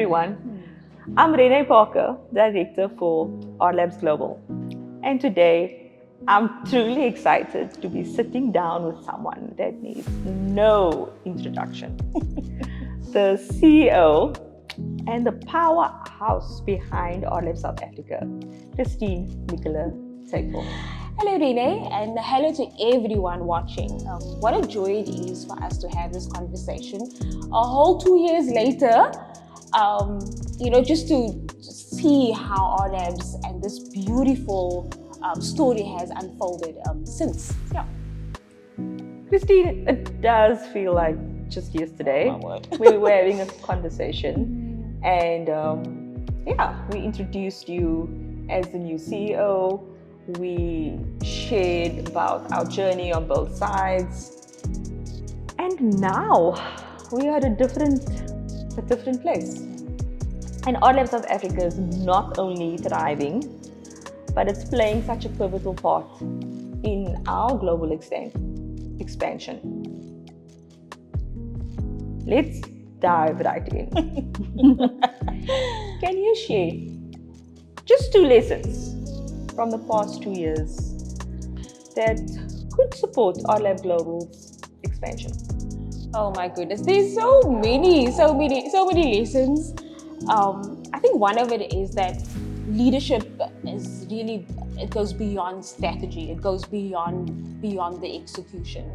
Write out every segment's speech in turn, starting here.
everyone. I'm Rene Parker, Director for RLabs Global. And today, I'm truly excited to be sitting down with someone that needs no introduction. The CEO and the powerhouse behind RLabs South Africa, Nicola. Taphel. Hello Rene, and hello to everyone watching. What a joy it is for us to have this conversation a whole 2 years later, just to see how RLabs and this beautiful story has unfolded since. Yeah. Christine, it does feel like just yesterday we were having a conversation and we introduced you as the new CEO. We shared about our journey on both sides, and now we are at a different place. And RLabs South Africa is not only thriving, but it's playing such a pivotal part in our global expansion. Let's dive right in. Can you share just 2 lessons from the past 2 years that could support RLabs Global's expansion? Oh my goodness, there's so many lessons. I think one of it is that leadership is really, it goes beyond strategy. It goes beyond the execution.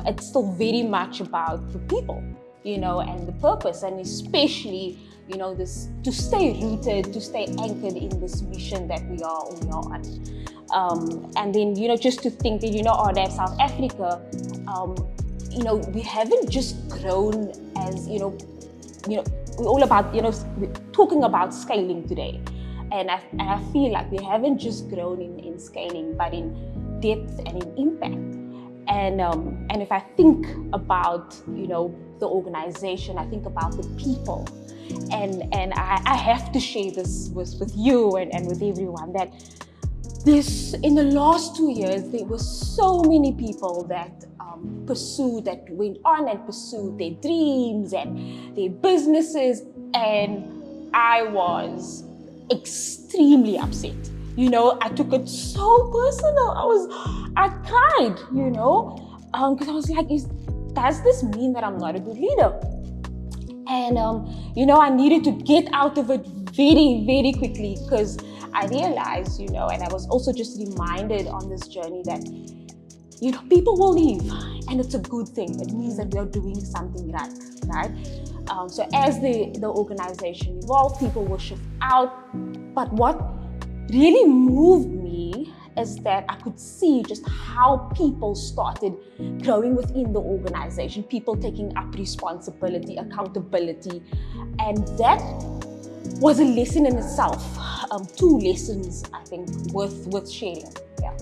It's still very much about the people, and the purpose, and especially this, to stay rooted, to stay anchored in this mission that we are on. And then, just to think that, RLabs South Africa, we haven't just grown as, we're all about, we're talking about scaling today. And I feel like we haven't just grown in scaling, but in depth and in impact. And if I think about, the organization, I think about the people. And I have to share this with you and with everyone that in the last 2 years, there were so many people that went on and pursued their dreams and their businesses, and I was extremely upset. I took it so personal. I cried, because I was like, does this mean that I'm not a good leader? And, I needed to get out of it very, very quickly, because I realized, and I was also just reminded on this journey that, people will leave, and it's a good thing. It means that we are doing something right? So as the organization evolved, people will shift out. But what really moved me is that I could see just how people started growing within the organization, people taking up responsibility, accountability, and that was a lesson in itself. 2 lessons, I think, worth sharing. Yeah.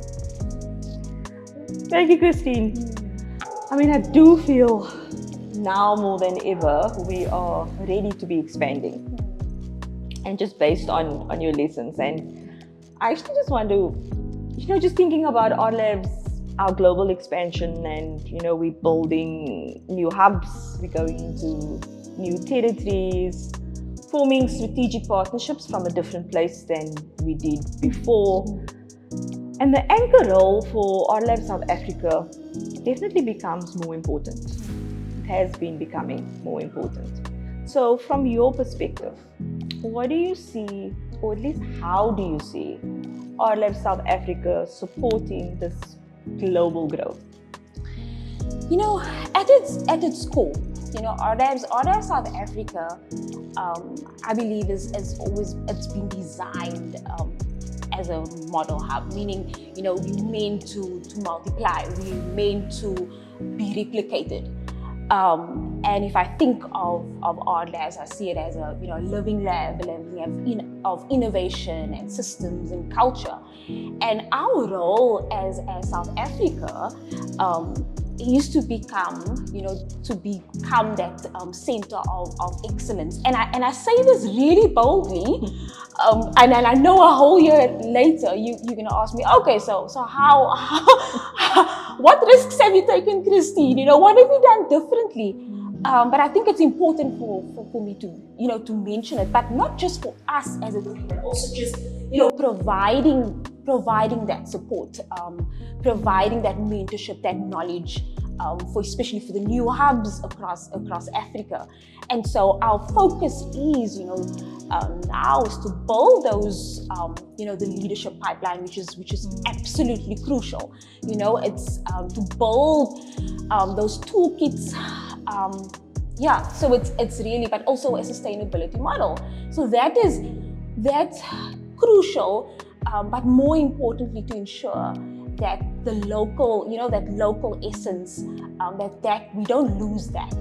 Thank you, Christine. I do feel now more than ever we are ready to be expanding, and just based on your lessons. And I actually just want to, just thinking about RLabs, our global expansion, and we're building new hubs, we're going into new territories, forming strategic partnerships from a different place than we did before. And the anchor role for RLabs South Africa definitely becomes more important. It has been becoming more important. So from your perspective, what do you see, or at least how do you see RLabs South Africa supporting this global growth? At its core, RLabs South Africa, I believe it's been designed as a model hub, meaning, we're meant to multiply, we're meant to be replicated. And if I think of RLabs, I see it as a living lab, of innovation and systems and culture. And our role as South Africa is to become that center of excellence. And I say this really boldly. And I know a whole year later, you're going to ask me, okay, so how what risks have you taken, Christine? What have you done differently? But I think it's important for me to mention it, but not just for us as a team, but also just providing that support, providing that mentorship, that knowledge, especially for the new hubs across Africa. And so our focus is now is to build those the leadership pipeline, which is absolutely crucial. It's to build those toolkits. So it's really, but also a sustainability model. So that's crucial, but more importantly, to ensure that the local, that local essence, that we don't lose that.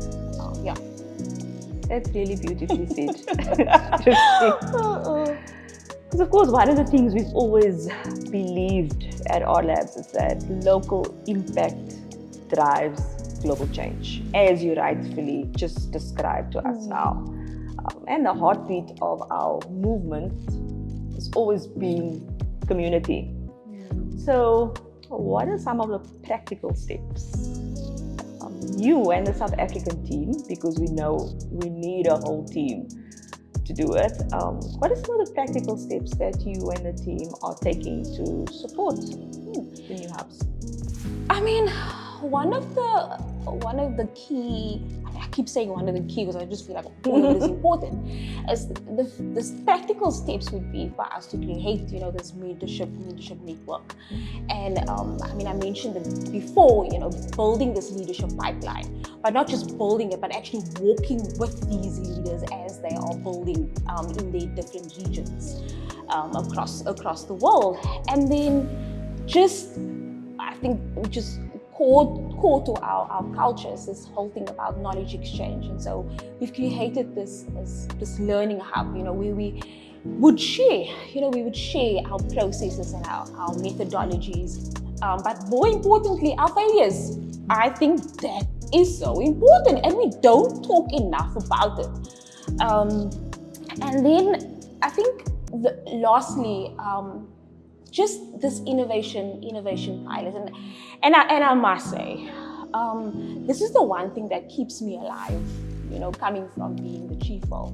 That's really beautifully said. Because of course, one of the things we've always believed at RLabs is that local impact drives global change, as you rightfully just described to us now. And the heartbeat of our movement has always been community. So what are some of the practical steps you and the South African team, because we know we need a whole team to do it, what are some of the practical steps that you and the team are taking to support the new hubs? I mean, one of the key, I keep saying one of the key because I just feel like all of it is important, is the practical steps would be for us to create, this mentorship network. And I mentioned it before, building this leadership pipeline, but not just building it, but actually walking with these leaders as they are building in their different regions across the world. And then just, I think, which is core to our cultures, this whole thing about knowledge exchange. And so we've created this learning hub, where we would share, our processes and our methodologies, but more importantly, our failures. I think that is so important, and we don't talk enough about it. And then I think lastly, just this innovation pilot, and I must say, this is the one thing that keeps me alive. Coming from being the chief of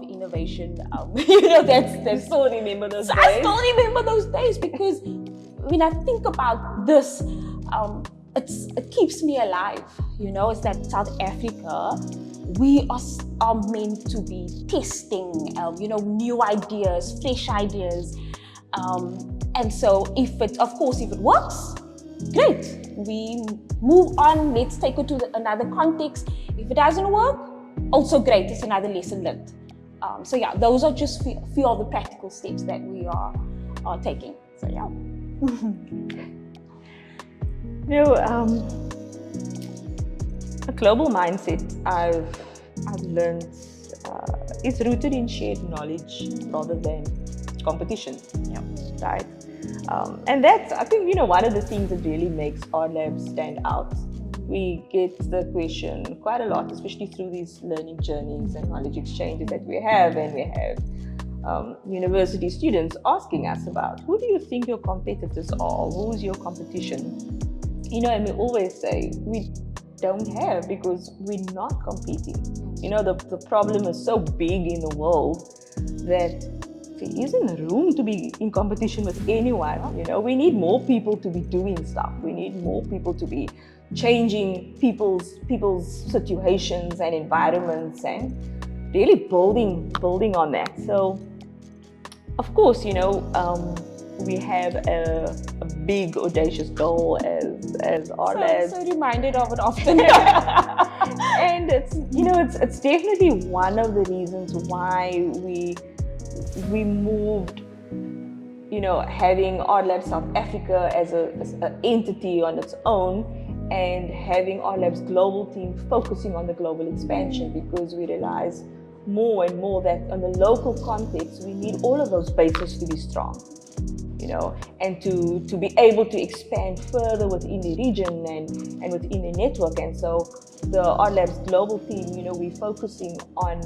innovation, that's still remember those days. I still remember those days, because when I think about this, it keeps me alive. It's that South Africa, we are meant to be testing, new ideas, fresh ideas. And so if it works, great. We move on, let's take it to another context. If it doesn't work, also great, it's another lesson learned. Those are just few of the practical steps that we are taking. So yeah. A global mindset I've learned is rooted in shared knowledge rather than competition. Right? And that's, I think, one of the things that really makes RLabs stand out. We get the question quite a lot, especially through these learning journeys and knowledge exchanges that we have, and we have university students asking us about, who do you think your competitors are? Who's your competition? And we always say, we don't have, because we're not competing. The problem is so big in the world that there isn't room to be in competition with anyone. We need more people to be doing stuff. We need more people to be changing people's situations and environments, and really building on that. So, of course, we have a big audacious goal as RLabs. So reminded of it often. And it's definitely one of the reasons why we moved, having RLabs South Africa as an entity on its own, and having RLabs global team focusing on the global expansion, because we realize more and more that in the local context, we need all of those bases to be strong, and to be able to expand further within the region and within the network. And so the RLabs global team, we're focusing on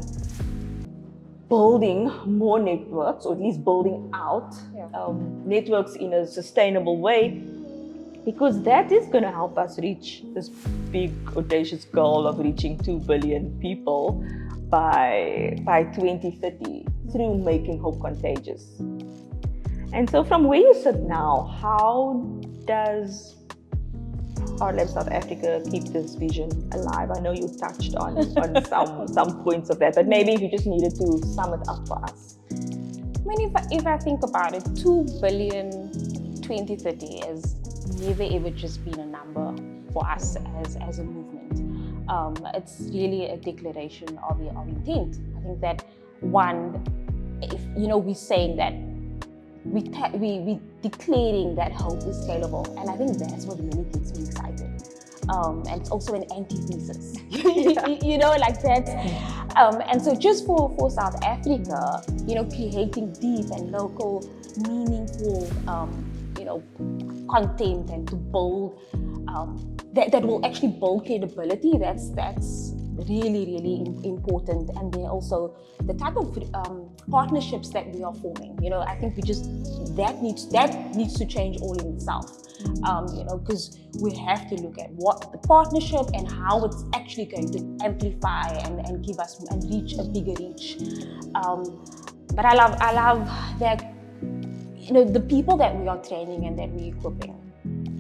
building more networks, or at least building out networks in a sustainable way, because that is going to help us reach this big, audacious goal of reaching 2 billion people by 2030 through making hope contagious. And so from where you sit now, how does RLabs South Africa keep this vision alive? I know you touched on some points of that, but maybe if you just needed to sum it up for us. I mean, if I think about it, 2 billion 2030 has never ever just been a number for us as a movement. It's really a declaration of intent. I think that one, if we're saying that we declaring that hope is scalable, and I think that's what really gets me excited. And it's also an antithesis, like that. And so just for South Africa, creating deep and local, meaningful, content and to build that will actually build credibility. That's really, really important. And then also the type of partnerships that we are forming. I think that needs to change all in itself. Because we have to look at what the partnership and how it's actually going to amplify and give us and reach a bigger reach. But I love that the people that we are training and that we're equipping,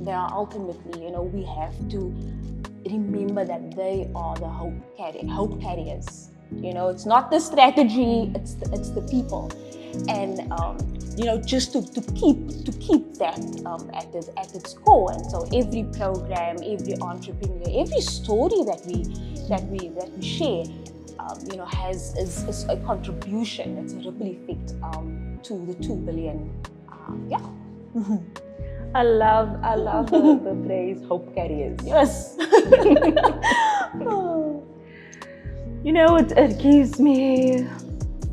they are ultimately, we have to remember that they are the hope carriers. It's not the strategy, it's the people. And just to keep that at its core. And so every program, every entrepreneur, every story that we share, has a contribution. It's a ripple effect to the 2 billion. I love the phrase hope carriers. Yes. It gives me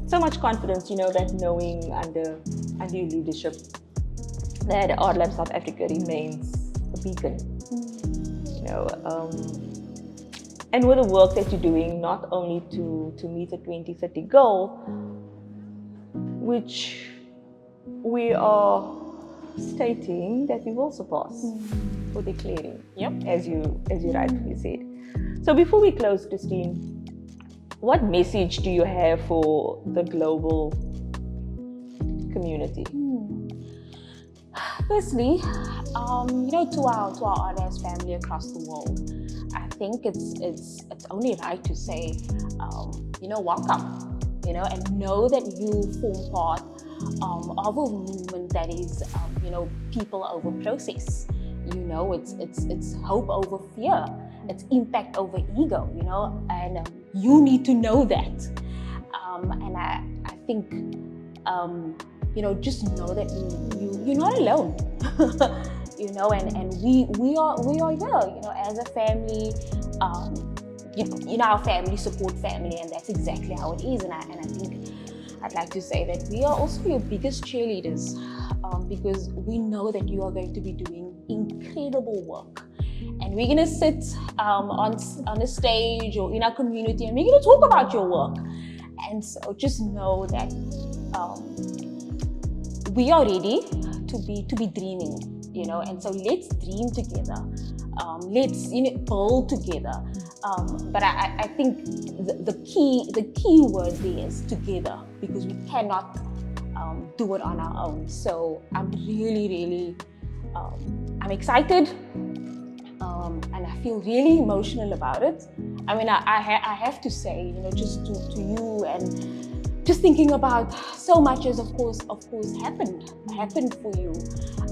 so much confidence, that knowing under your leadership that RLabs South Africa remains a beacon. And with the work that you're doing, not only to meet the 2030 goal, which we are stating that we will surpass or declaring, as you rightly said. So before we close, Christine, what message do you have for the global community? Firstly, to our RLabs family across the world, I think it's only right to say, welcome, and know that you form part of a movement that is, people over process. It's hope over fear. It's impact over ego. And you need to know that. And I think, just know that you're not alone. And we are here. As a family. Our family support family, and that's exactly how it is. And I think I'd like to say that we are also your biggest cheerleaders, because we know that you are going to be doing incredible work, and we're going to sit on a stage or in our community, and we're going to talk about your work. And so just know that we are ready to be dreaming, and so let's dream together. Let's build together. But I think the key word there is together, because we cannot do it on our own. So I'm really I'm excited, and I feel really emotional about it. I mean, I have to say, just to you, and just thinking about so much as of course happened for you,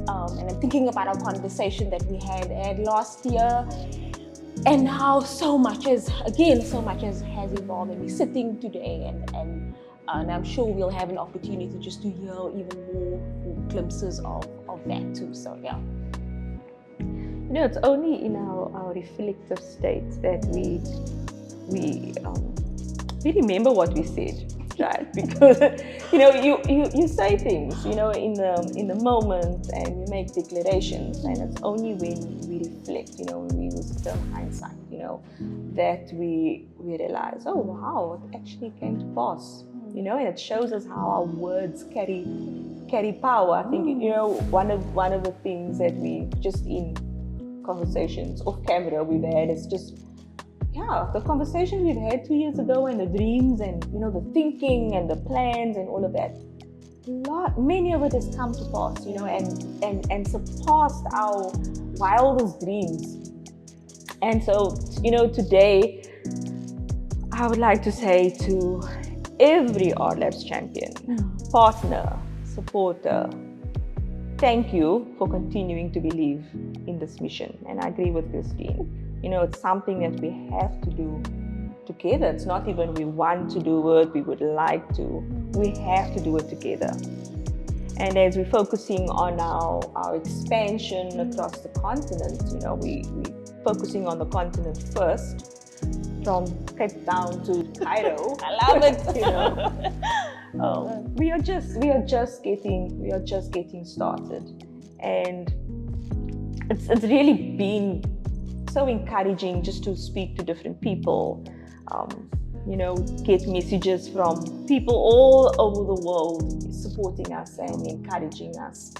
and I'm thinking about our conversation that we had last year, and how so much has evolved, and we're sitting today, and I'm sure we'll have an opportunity just to hear even more glimpses of that too. So yeah. It's only in our reflective state that we remember what we said, right? Because you say things, in the moment, and you make declarations, and it's only when we reflect, when we use the term hindsight, that we realize, oh wow, it actually came to pass, and it shows us how our words carry power. I think one of the things that we just in conversations off camera we've had. It's just, yeah, the conversations we've had 2 years ago, and the dreams, and you know, the thinking and the plans and all of that. Many of it has come to pass, you know, and surpassed our wildest dreams. And so, you know, today I would like to say to every RLabs champion, partner, supporter, thank you for continuing to believe in this mission. And I agree with Christine. You know, it's something that we have to do together. It's not even we want to do it, we would like to. We have to do it together. And as we're focusing on our expansion across the continent, you know, we're focusing on the continent first, from Cape Town to Cairo. I love it. You know, we are just getting started, and it's really been so encouraging just to speak to different people. You know, get messages from people all over the world supporting us and encouraging us.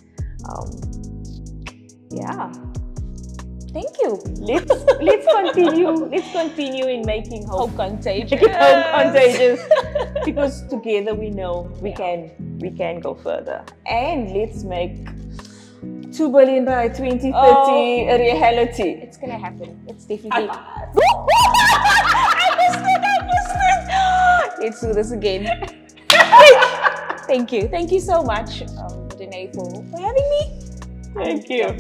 Yeah. Thank you. Let's continue in making hope contagious. Because together we know we can go further. And let's make 2 billion by 2030 a reality. It's gonna happen. It's definitely. Let's do this again. Thank you so much, Rene, for having me. Thank you.